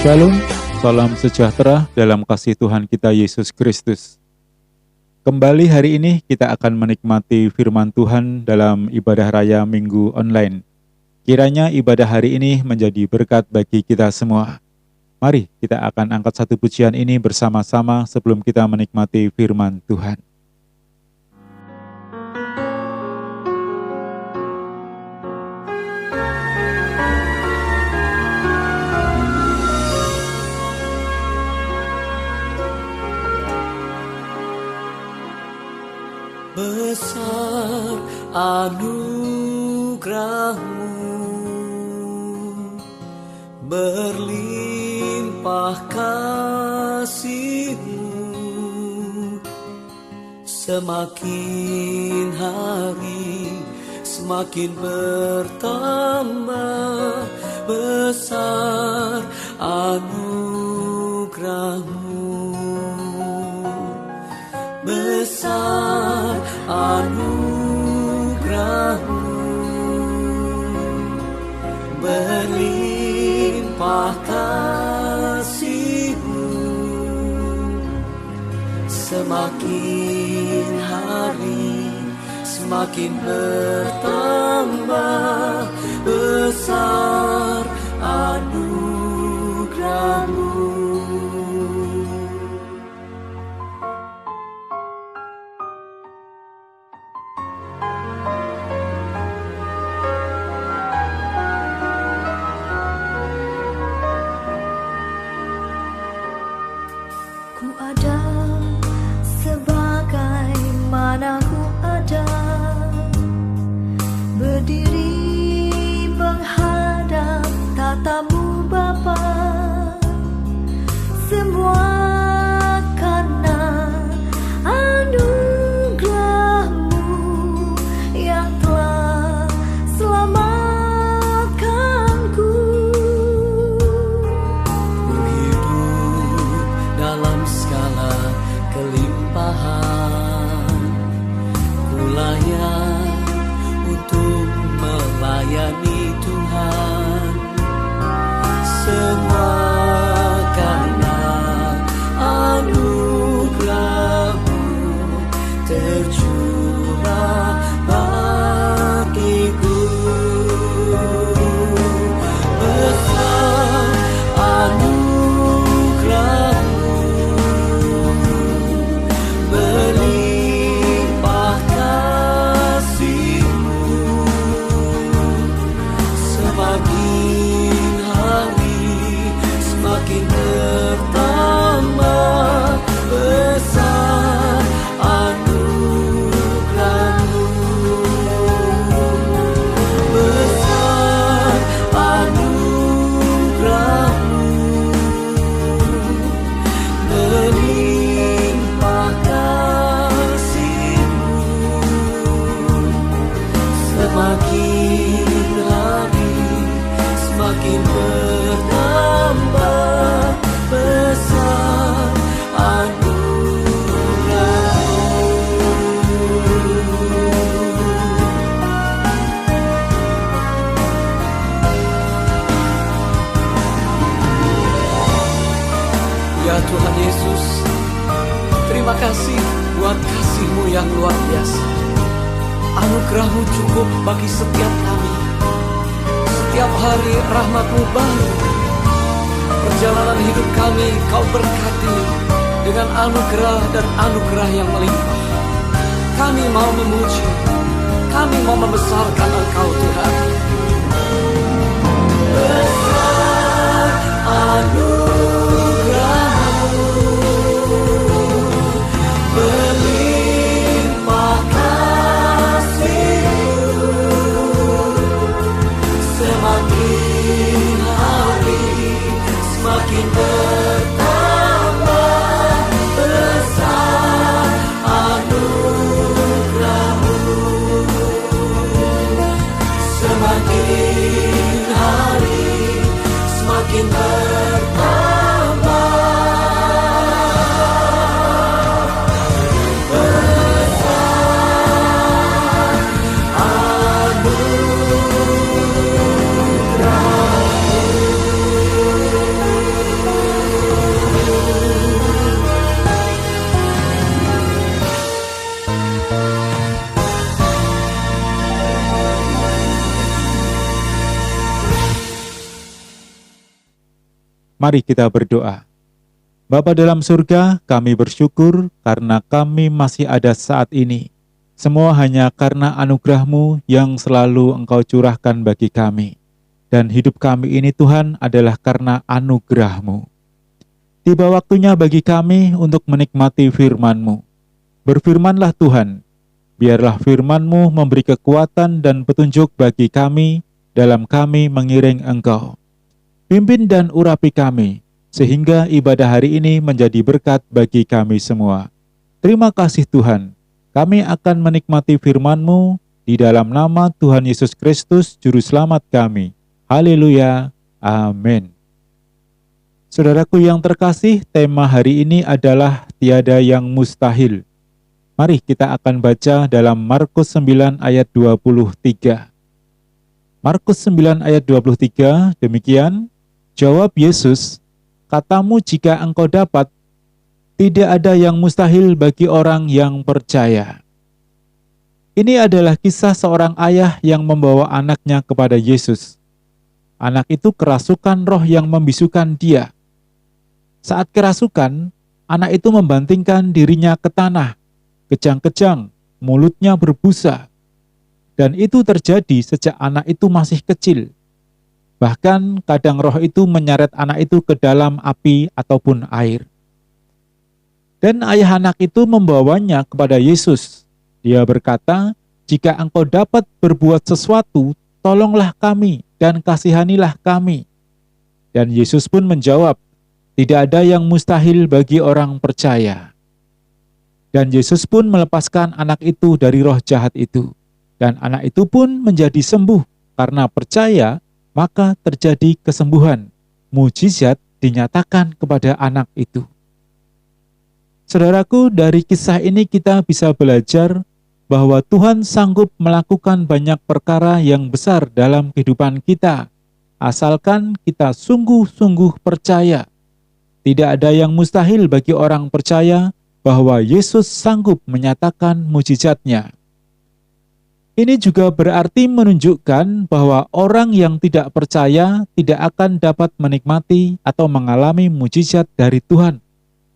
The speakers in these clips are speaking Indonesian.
Shalom, salam sejahtera dalam kasih Tuhan kita Yesus Kristus. Kembali hari ini kita akan menikmati firman Tuhan dalam ibadah raya Minggu Online. Kiranya ibadah hari ini menjadi berkat bagi kita semua. Mari kita akan angkat satu pujian ini bersama-sama sebelum kita menikmati firman Tuhan. Besar anugerah-Mu, berlimpah kasih-Mu, semakin hari semakin bertambah. Besar anugerah-Mu, besar anugerah-Mu, berlimpah kasih-Mu, semakin hari semakin bertambah. Besar anugerah-Mu. Ku ada sebagaimana ku ada, berdiri menghadap tatamu Bapa. Semua karena anugerah-Mu yang telah selamatkanku. Ku hidup dalam segala kelimpahan, ku layak untuk melayani Tuhan. Semua karena anugerah-Mu tercurah bagiku. Besar anugerah-Mu, berlimpah kasih-Mu, semakin hari semakin bertambah. Besar anugerah-Mu, besar anugerah-Mu, berlimpah kasih-Mu, semakin hari semakin bertambah. Besar ya Tuhan Yesus, terima kasih buat kasih-Mu yang luar biasa. Anugerah-Mu cukup bagi setiap kami. Setiap hari rahmat-Mu baru. Perjalanan hidup kami Kau berkati dengan anugerah dan anugerah yang melimpah. Kami mau memuji, kami mau membesarkan Engkau Tuhan. Besar anugerah-Mu, berlimpah kasih-Mu, semakin hari semakin bertambah. Besar anugerah-Mu, semakin hari semakin bertambah. Besar anugerah-Mu. Mari kita berdoa. Bapa dalam surga, kami bersyukur karena kami masih ada saat ini. Semua hanya karena anugerah-Mu yang selalu Engkau curahkan bagi kami. Dan hidup kami ini Tuhan adalah karena anugerah-Mu. Tiba waktunya bagi kami untuk menikmati firman-Mu. Berfirmanlah Tuhan, biarlah firman-Mu memberi kekuatan dan petunjuk bagi kami dalam kami mengiring Engkau. Pimpin dan urapi kami, sehingga ibadah hari ini menjadi berkat bagi kami semua. Terima kasih Tuhan, kami akan menikmati firman-Mu di dalam nama Tuhan Yesus Kristus, Juru Selamat kami. Haleluya, amin. Saudaraku yang terkasih, tema hari ini adalah tiada yang mustahil. Mari kita akan baca dalam Markus 9 ayat 23. Markus 9 ayat 23, demikian, jawab Yesus, katamu jika engkau dapat, tidak ada yang mustahil bagi orang yang percaya. Ini adalah kisah seorang ayah yang membawa anaknya kepada Yesus. Anak itu kerasukan roh yang membisukan dia. Saat kerasukan, anak itu membantingkan dirinya ke tanah, kejang-kejang, mulutnya berbusa. Dan itu terjadi sejak anak itu masih kecil. Bahkan kadang roh itu menyeret anak itu ke dalam api ataupun air. Dan ayah anak itu membawanya kepada Yesus. Dia berkata, jika engkau dapat berbuat sesuatu, tolonglah kami dan kasihanilah kami. Dan Yesus pun menjawab, tidak ada yang mustahil bagi orang percaya. Dan Yesus pun melepaskan anak itu dari roh jahat itu. Dan anak itu pun menjadi sembuh karena percaya, maka terjadi kesembuhan. Mujizat dinyatakan kepada anak itu. Saudaraku, dari kisah ini kita bisa belajar bahwa Tuhan sanggup melakukan banyak perkara yang besar dalam kehidupan kita, asalkan kita sungguh-sungguh percaya. Tidak ada yang mustahil bagi orang percaya bahwa Yesus sanggup menyatakan mujizatnya. Ini juga berarti menunjukkan bahwa orang yang tidak percaya tidak akan dapat menikmati atau mengalami mujizat dari Tuhan.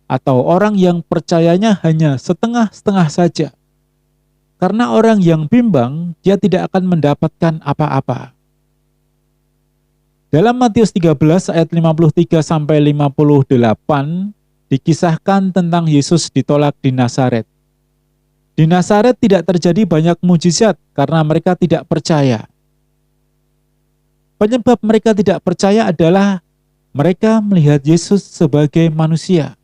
Atau orang yang percayanya hanya setengah-setengah saja. Karena orang yang bimbang, dia tidak akan mendapatkan apa-apa. Dalam Matius 13 ayat 53-58, dikisahkan tentang Yesus ditolak di Nazaret. Di Nazaret tidak terjadi banyak mujizat karena mereka tidak percaya. Penyebab mereka tidak percaya adalah mereka melihat Yesus sebagai manusia,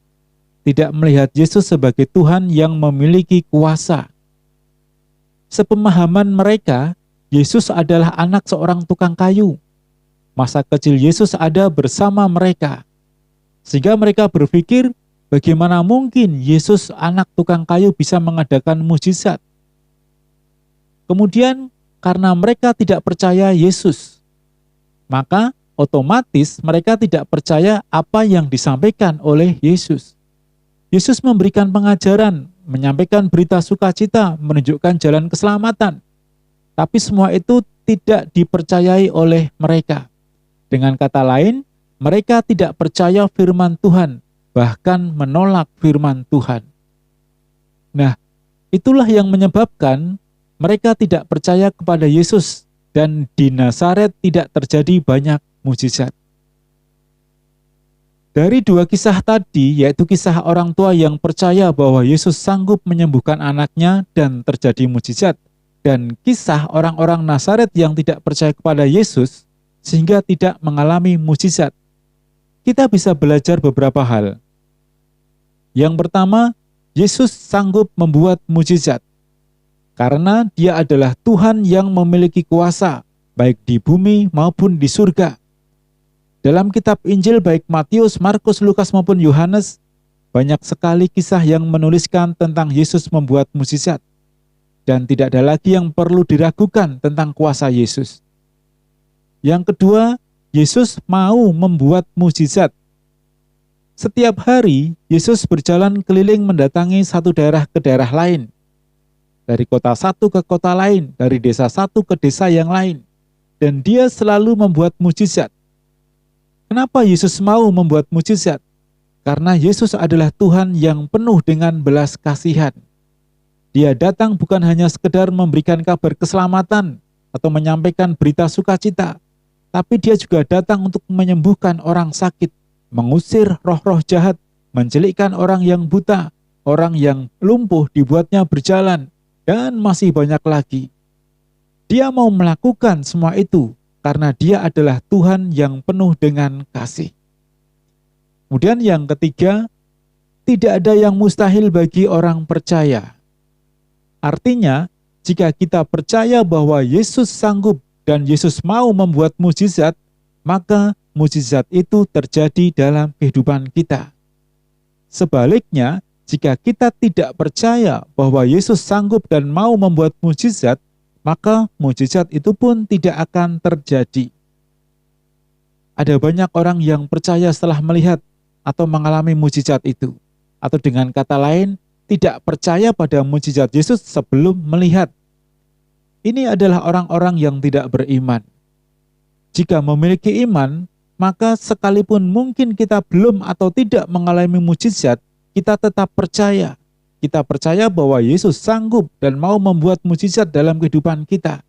tidak melihat Yesus sebagai Tuhan yang memiliki kuasa. Sepemahaman mereka, Yesus adalah anak seorang tukang kayu. Masa kecil Yesus ada bersama mereka, sehingga mereka berpikir, bagaimana mungkin Yesus anak tukang kayu bisa mengadakan mujizat? Kemudian karena mereka tidak percaya Yesus, maka otomatis mereka tidak percaya apa yang disampaikan oleh Yesus. Yesus memberikan pengajaran, menyampaikan berita sukacita, menunjukkan jalan keselamatan. Tapi semua itu tidak dipercayai oleh mereka. Dengan kata lain, mereka tidak percaya firman Tuhan, bahkan menolak firman Tuhan. Nah, itulah yang menyebabkan mereka tidak percaya kepada Yesus dan di Nazaret tidak terjadi banyak mujizat. Dari dua kisah tadi, yaitu kisah orang tua yang percaya bahwa Yesus sanggup menyembuhkan anaknya dan terjadi mujizat, dan kisah orang-orang Nazaret yang tidak percaya kepada Yesus sehingga tidak mengalami mujizat, kita bisa belajar beberapa hal. Yang pertama, Yesus sanggup membuat mujizat karena Dia adalah Tuhan yang memiliki kuasa baik di bumi maupun di surga. Dalam kitab Injil baik Matius, Markus, Lukas maupun Yohanes, banyak sekali kisah yang menuliskan tentang Yesus membuat mujizat. Dan tidak ada lagi yang perlu diragukan tentang kuasa Yesus. Yang kedua, Yesus mau membuat mujizat. Setiap hari, Yesus berjalan keliling mendatangi satu daerah ke daerah lain. Dari kota satu ke kota lain, dari desa satu ke desa yang lain. Dan Dia selalu membuat mujizat. Kenapa Yesus mau membuat mujizat? Karena Yesus adalah Tuhan yang penuh dengan belas kasihan. Dia datang bukan hanya sekedar memberikan kabar keselamatan atau menyampaikan berita sukacita, tapi dia juga datang untuk menyembuhkan orang sakit, mengusir roh-roh jahat, mencelikkan orang yang buta, orang yang lumpuh dibuatnya berjalan, dan masih banyak lagi. Dia mau melakukan semua itu karena dia adalah Tuhan yang penuh dengan kasih. Kemudian yang ketiga, tidak ada yang mustahil bagi orang percaya. Artinya, jika kita percaya bahwa Yesus sanggup dan Yesus mau membuat mujizat, maka mujizat itu terjadi dalam kehidupan kita. Sebaliknya, jika kita tidak percaya bahwa Yesus sanggup dan mau membuat mujizat, maka mujizat itu pun tidak akan terjadi. Ada banyak orang yang percaya setelah melihat atau mengalami mujizat itu, atau dengan kata lain, tidak percaya pada mujizat Yesus sebelum melihat. Ini adalah orang-orang yang tidak beriman. Jika memiliki iman, maka sekalipun mungkin kita belum atau tidak mengalami mujizat, kita tetap percaya. Kita percaya bahwa Yesus sanggup dan mau membuat mujizat dalam kehidupan kita.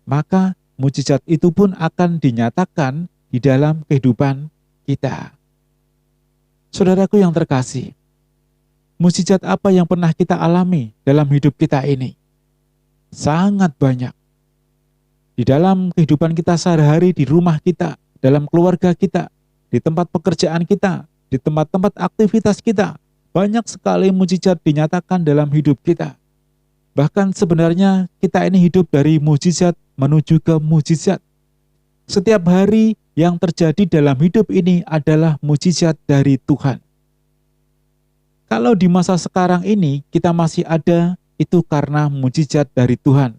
Maka mujizat itu pun akan dinyatakan di dalam kehidupan kita. Saudaraku yang terkasih, mujizat apa yang pernah kita alami dalam hidup kita ini? Sangat banyak. Di dalam kehidupan kita sehari-hari, di rumah kita, dalam keluarga kita, di tempat pekerjaan kita, di tempat-tempat aktivitas kita, banyak sekali mujizat dinyatakan dalam hidup kita. Bahkan sebenarnya kita ini hidup dari mujizat menuju ke mujizat. Setiap hari yang terjadi dalam hidup ini adalah mujizat dari Tuhan. Kalau di masa sekarang ini kita masih ada, itu karena mujizat dari Tuhan.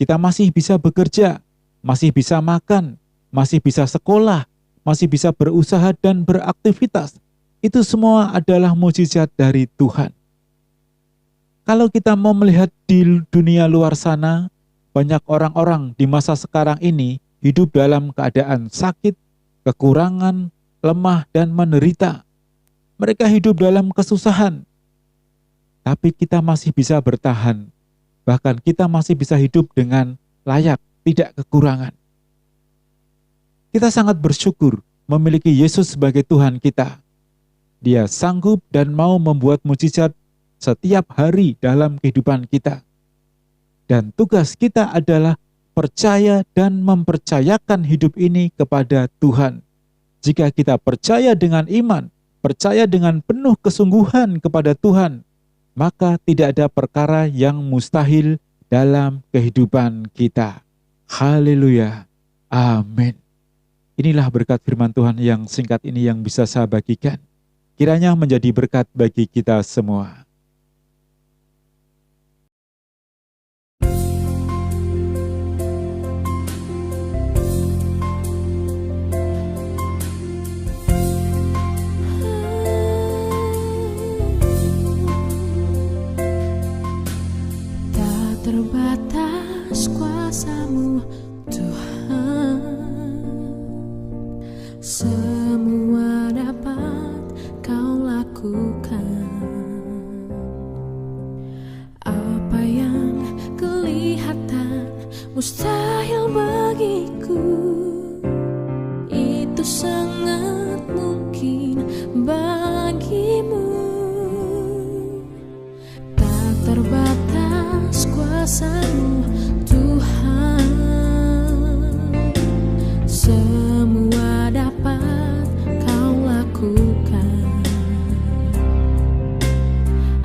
Kita masih bisa bekerja, masih bisa makan, masih bisa sekolah, masih bisa berusaha dan beraktivitas. Itu semua adalah mujizat dari Tuhan. Kalau kita mau melihat di dunia luar sana, banyak orang-orang di masa sekarang ini hidup dalam keadaan sakit, kekurangan, lemah, dan menderita. Mereka hidup dalam kesusahan. Tapi kita masih bisa bertahan. Bahkan kita masih bisa hidup dengan layak, tidak kekurangan. Kita sangat bersyukur memiliki Yesus sebagai Tuhan kita. Dia sanggup dan mau membuat mujizat setiap hari dalam kehidupan kita. Dan tugas kita adalah percaya dan mempercayakan hidup ini kepada Tuhan. Jika kita percaya dengan iman, percaya dengan penuh kesungguhan kepada Tuhan, maka tidak ada perkara yang mustahil dalam kehidupan kita. Haleluya. Amin. Inilah berkat firman Tuhan yang singkat ini yang bisa saya bagikan. Kiranya menjadi berkat bagi kita semua. Tak terbatas kuasa-Mu, Tuhan. Semua dapat Kau lakukan. Apa yang kelihatan mustahil bagiku, itu sangat mungkin bagimu. Tak terbatas kuasa-Mu, Tuhan. Semua dapat Kau lakukan.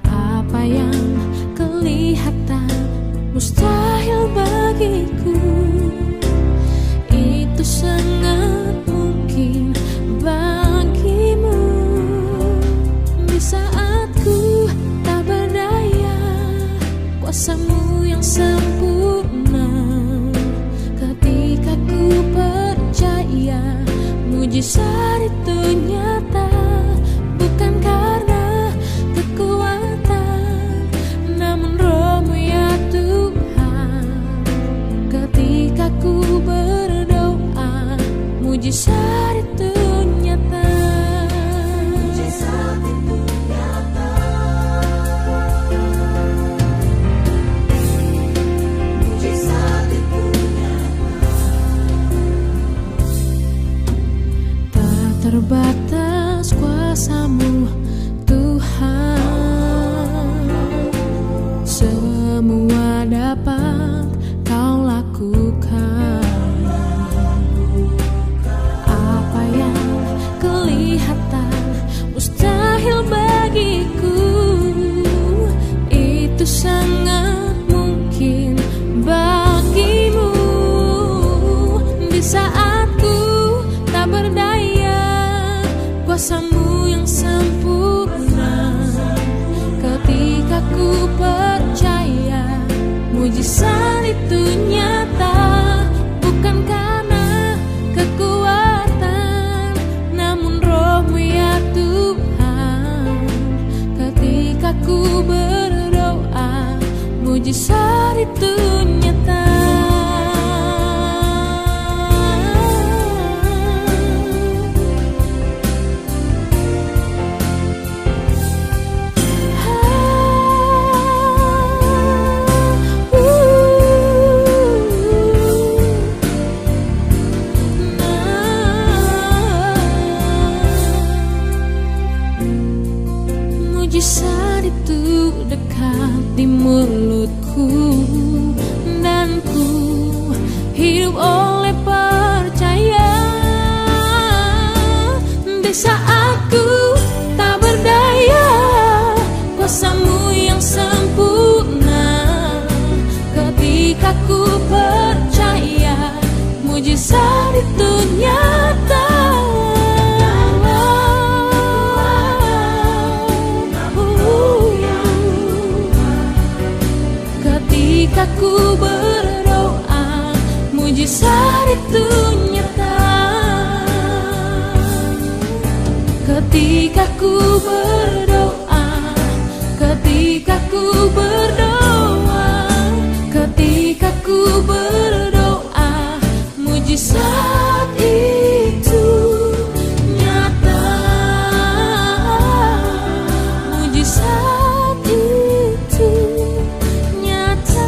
Apa yang kelihatan mustahil bagiku, itu sangat mungkin bagimu. Di saat ku tak berdaya, kuasa-Mu yang sempurna. Ketika ku percaya, mujizat itu nyata. Bukan karena kekuatan, namun Roh-Mu ya Tuhan. Ketika ku berdoa, mujizat itu Di saat ku tak berdaya, kuasa-Mu yang sempurna. Ketika ku percaya, mujizat itu nyata. Bukan karena kekuatan, namun Roh-Mu ya Tuhan. Ketika ku berdoa, mujizat itu nyata. Mujizat itu dekat di mulutku, dan ku hidup oleh percaya. Di saat ku tak berdaya, kuasa-Mu yang sempurna. Ketika ku percaya, mujizat itu nyata. Ketika ku berdoa, mujizat itu nyata. Ketika ku berdoa, ketika ku berdoa, ketika ku berdoa, mujizat itu nyata. Mujizat itu nyata.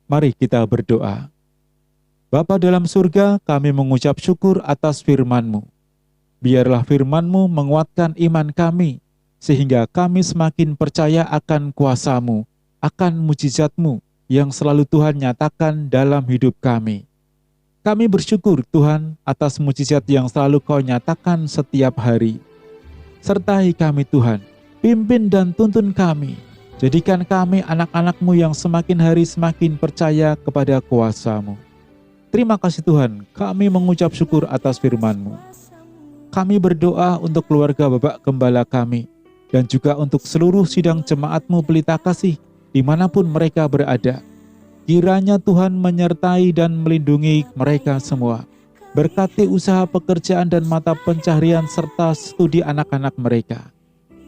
Mari kita berdoa. Bapa dalam surga, kami mengucap syukur atas firman-Mu. Biarlah firman-Mu menguatkan iman kami, sehingga kami semakin percaya akan kuasa-Mu, akan mujizat-Mu yang selalu Tuhan nyatakan dalam hidup kami. Kami bersyukur Tuhan atas mujizat yang selalu Kau nyatakan setiap hari. Sertai kami Tuhan, pimpin dan tuntun kami. Jadikan kami anak-anak-Mu yang semakin hari semakin percaya kepada kuasa-Mu. Terima kasih Tuhan, kami mengucap syukur atas firman-Mu. Kami berdoa untuk keluarga Bapak Gembala kami, dan juga untuk seluruh sidang jemaat-Mu Pelita Kasih, dimanapun mereka berada. Kiranya Tuhan menyertai dan melindungi mereka semua. Berkati usaha pekerjaan dan mata pencaharian serta studi anak-anak mereka.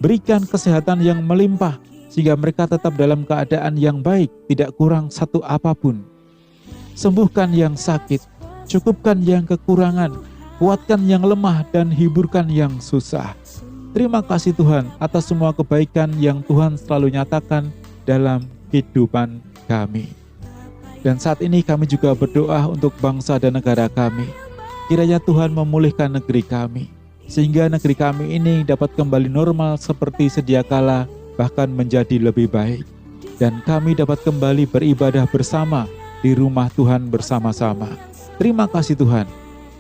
Berikan kesehatan yang melimpah, sehingga mereka tetap dalam keadaan yang baik, tidak kurang satu apapun. Sembuhkan yang sakit, cukupkan yang kekurangan, kuatkan yang lemah, dan hiburkan yang susah. Terima kasih Tuhan atas semua kebaikan yang Tuhan selalu nyatakan dalam kehidupan kami. Dan saat ini kami juga berdoa untuk bangsa dan negara kami. Kiranya Tuhan memulihkan negeri kami, sehingga negeri kami ini dapat kembali normal seperti sedia kala, bahkan menjadi lebih baik. Dan kami dapat kembali beribadah bersama di rumah Tuhan bersama-sama. Terima kasih Tuhan.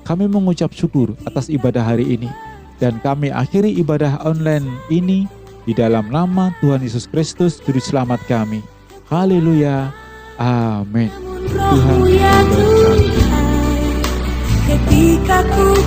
Kami mengucap syukur atas ibadah hari ini. Dan kami akhiri ibadah online ini di dalam nama Tuhan Yesus Kristus, Juru Selamat kami. Haleluya. Amin. Tuhan Roh-Mu ya Tuhan, ketika ku